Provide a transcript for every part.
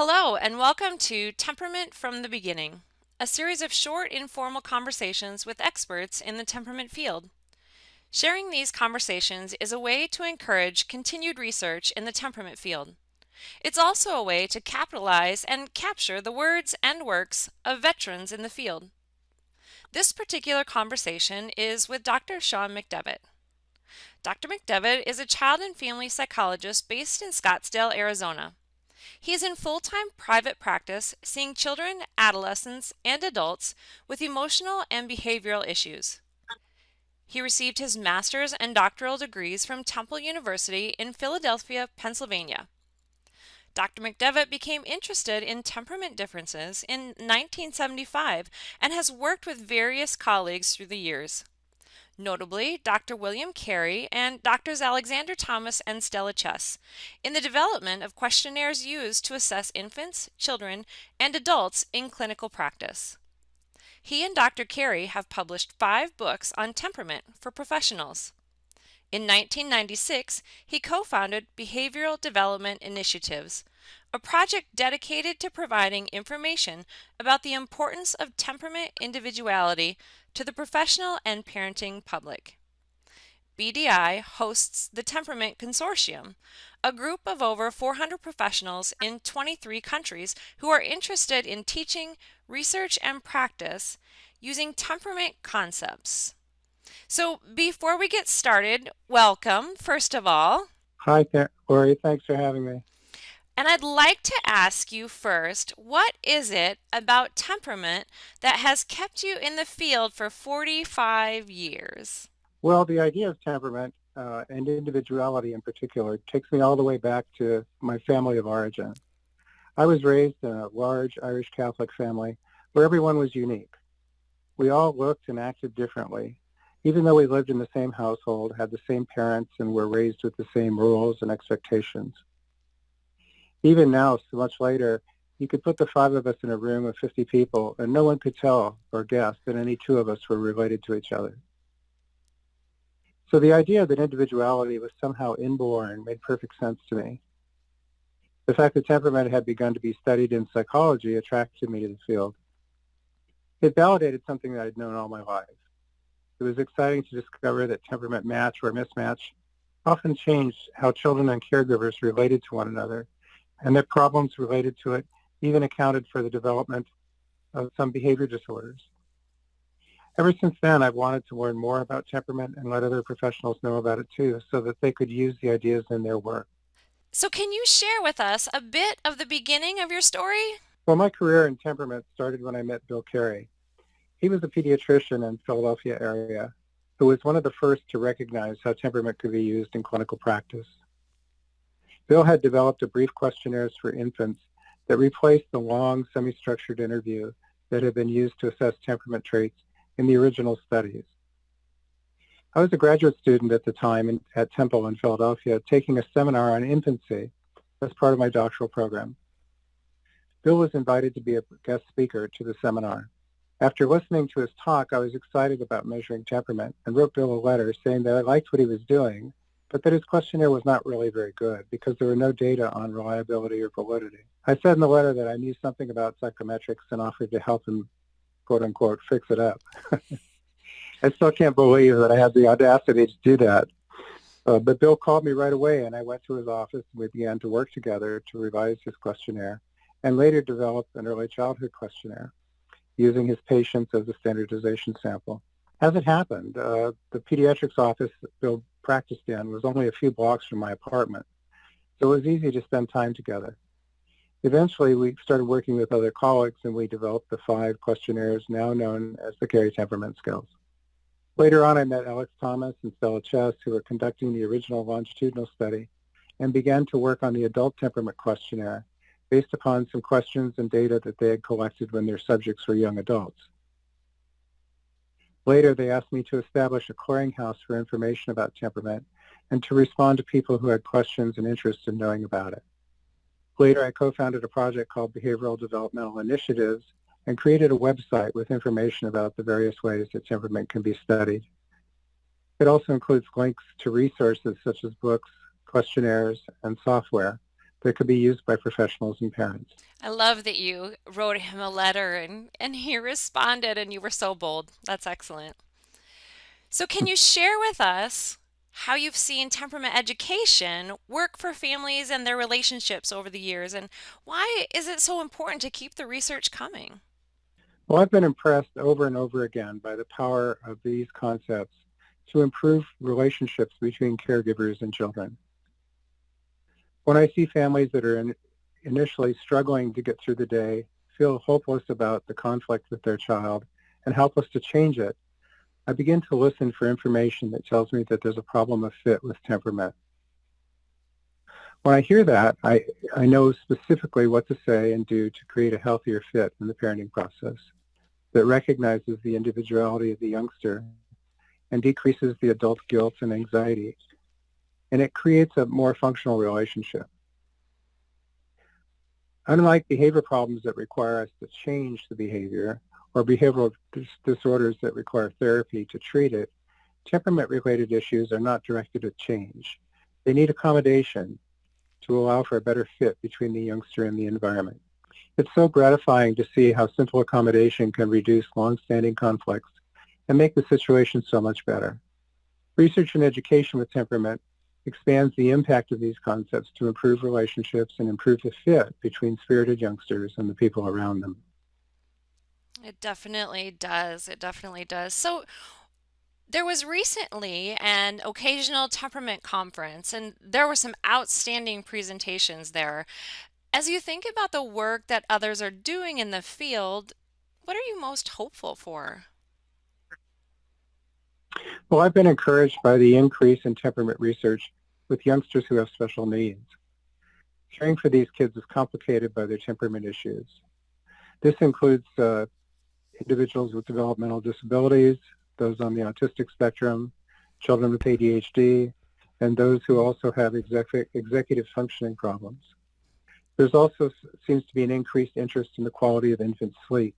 Hello, and welcome to Temperament from the Beginning, a series of short, informal conversations with experts in the temperament field. Sharing these conversations is a way to encourage continued research in the temperament field. It's also a way to capitalize and capture the words and works of veterans in the field. This particular conversation is with Dr. Sean McDevitt. Dr. McDevitt is a child and family psychologist based in Scottsdale, Arizona. He is in full-time private practice, seeing children, adolescents, and adults with emotional and behavioral issues. He received his master's and doctoral degrees from Temple University in Philadelphia, Pennsylvania. Dr. McDevitt became interested in temperament differences in 1975 and has worked with various colleagues through the years. Notably Dr. William Carey and Drs. Alexander Thomas and Stella Chess, in the development of questionnaires used to assess infants, children, and adults in clinical practice. He and Dr. Carey have published 5 books on temperament for professionals. In 1996, he co-founded Behavioral Development Initiatives, a project dedicated to providing information about the importance of temperament individuality to the professional and parenting public. BDI hosts the Temperament Consortium, a group of over 400 professionals in 23 countries who are interested in teaching, research, and practice using temperament concepts. So before we get started, welcome, first of all. Hi, Lori. Thanks for having me. And I'd like to ask you first, what is it about temperament that has kept you in the field for 45 years? Well, the idea of temperament and individuality in particular takes me all the way back to my family of origin. I was raised in a large Irish Catholic family where everyone was unique. We all looked and acted differently, even though we lived in the same household, had the same parents, and were raised with the same rules and expectations. Even now, so much later, you could put the 5 of us in a room of 50 people, and no one could tell or guess that any 2 of us were related to each other. So the idea that individuality was somehow inborn made perfect sense to me. The fact that temperament had begun to be studied in psychology attracted me to the field. It validated something that I'd known all my life. It was exciting to discover that temperament match or mismatch often changed how children and caregivers related to one another, and that problems related to it even accounted for the development of some behavior disorders. Ever since then, I've wanted to learn more about temperament and let other professionals know about it too, so that they could use the ideas in their work. So can you share with us a bit of the beginning of your story? Well, my career in temperament started when I met Bill Carey. He was a pediatrician in the Philadelphia area who was one of the first to recognize how temperament could be used in clinical practice. Bill had developed a brief questionnaires for infants that replaced the long, semi-structured interview that had been used to assess temperament traits in the original studies. I was a graduate student at the time at Temple in Philadelphia, taking a seminar on infancy as part of my doctoral program. Bill was invited to be a guest speaker to the seminar. After listening to his talk, I was excited about measuring temperament and wrote Bill a letter saying that I liked what he was doing, but that his questionnaire was not really very good because there were no data on reliability or validity. I said in the letter that I knew something about psychometrics and offered to help him, quote unquote, fix it up. I still can't believe that I had the audacity to do that. But Bill called me right away, and I went to his office, and we began to work together to revise his questionnaire and later develop an early childhood questionnaire using his patients as a standardization sample. As it happened, the pediatrics office that Bill practiced in was only a few blocks from my apartment, so it was easy to spend time together. Eventually, we started working with other colleagues, and we developed the 5 questionnaires now known as the Carey Temperament Scales. Later on, I met Alex Thomas and Stella Chess, who were conducting the original longitudinal study, and began to work on the adult temperament questionnaire based upon some questions and data that they had collected when their subjects were young adults. Later, they asked me to establish a clearinghouse for information about temperament and to respond to people who had questions and interest in knowing about it. Later, I co-founded a project called Behavioral Developmental Initiatives and created a website with information about the various ways that temperament can be studied. It also includes links to resources such as books, questionnaires, and software that could be used by professionals and parents. I love that you wrote him a letter and he responded and you were so bold. That's excellent. So, can you share with us how you've seen temperament education work for families and their relationships over the years, and why is it so important to keep the research coming? Well, I've been impressed over and over again by the power of these concepts to improve relationships between caregivers and children. When I see families that are initially struggling to get through the day, feel hopeless about the conflict with their child, and helpless to change it, I begin to listen for information that tells me that there's a problem of fit with temperament. When I hear that, I know specifically what to say and do to create a healthier fit in the parenting process that recognizes the individuality of the youngster and decreases the adult guilt and anxiety. And it creates a more functional relationship. Unlike behavior problems that require us to change the behavior or behavioral disorders that require therapy to treat it, temperament-related issues are not directed at change. They need accommodation to allow for a better fit between the youngster and the environment. It's so gratifying to see how simple accommodation can reduce long-standing conflicts and make the situation so much better. Research and education with temperament expands the impact of these concepts to improve relationships and improve the fit between spirited youngsters and the people around them. It definitely does. It definitely does. So, there was recently an occasional temperament conference, and there were some outstanding presentations there. As you think about the work that others are doing in the field, what are you most hopeful for? Well, I've been encouraged by the increase in temperament research with youngsters who have special needs. Caring for these kids is complicated by their temperament issues. This includes individuals with developmental disabilities, those on the autistic spectrum, children with ADHD, and those who also have executive functioning problems. There's also seems to be an increased interest in the quality of infant sleep.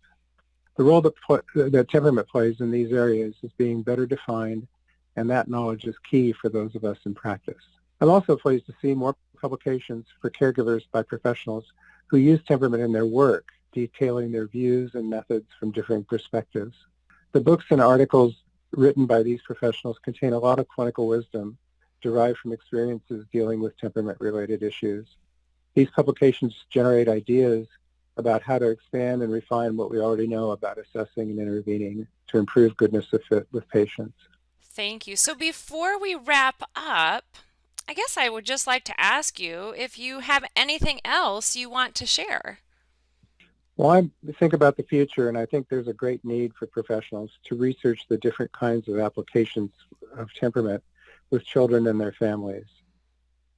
The role that temperament plays in these areas is being better defined, and that knowledge is key for those of us in practice. I'm also pleased to see more publications for caregivers by professionals who use temperament in their work, detailing their views and methods from different perspectives. The books and articles written by these professionals contain a lot of clinical wisdom derived from experiences dealing with temperament-related issues. These publications generate ideas about how to expand and refine what we already know about assessing and intervening to improve goodness of fit with patients. Thank you. So before we wrap up, I guess I would just like to ask you if you have anything else you want to share. Well, I think about the future, and I think there's a great need for professionals to research the different kinds of applications of temperament with children and their families.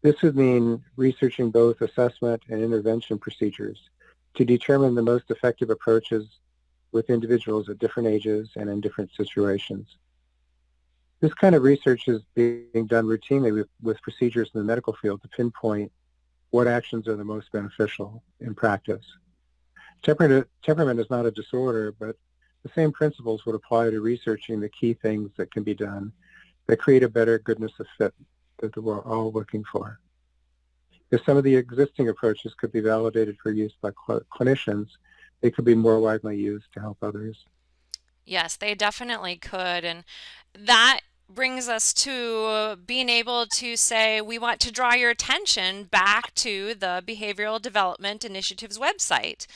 This would mean researching both assessment and intervention procedures to determine the most effective approaches with individuals at different ages and in different situations. This kind of research is being done routinely with procedures in the medical field to pinpoint what actions are the most beneficial in practice. Temperament is not a disorder, but the same principles would apply to researching the key things that can be done that create a better goodness of fit that we're all looking for. If some of the existing approaches could be validated for use by clinicians, they could be more widely used to help others. Yes, they definitely could. And that brings us to being able to say we want to draw your attention back to the Behavioral Development Initiative's website.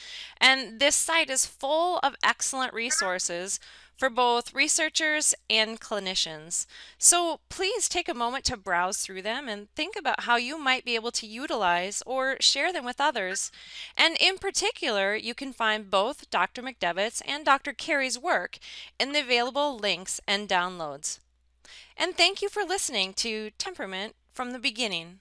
And this site is full of excellent resources for both researchers and clinicians. So please take a moment to browse through them and think about how you might be able to utilize or share them with others. And in particular, you can find both Dr. McDevitt's and Dr. Carey's work in the available links and downloads. And thank you for listening to Temperament from the Beginning.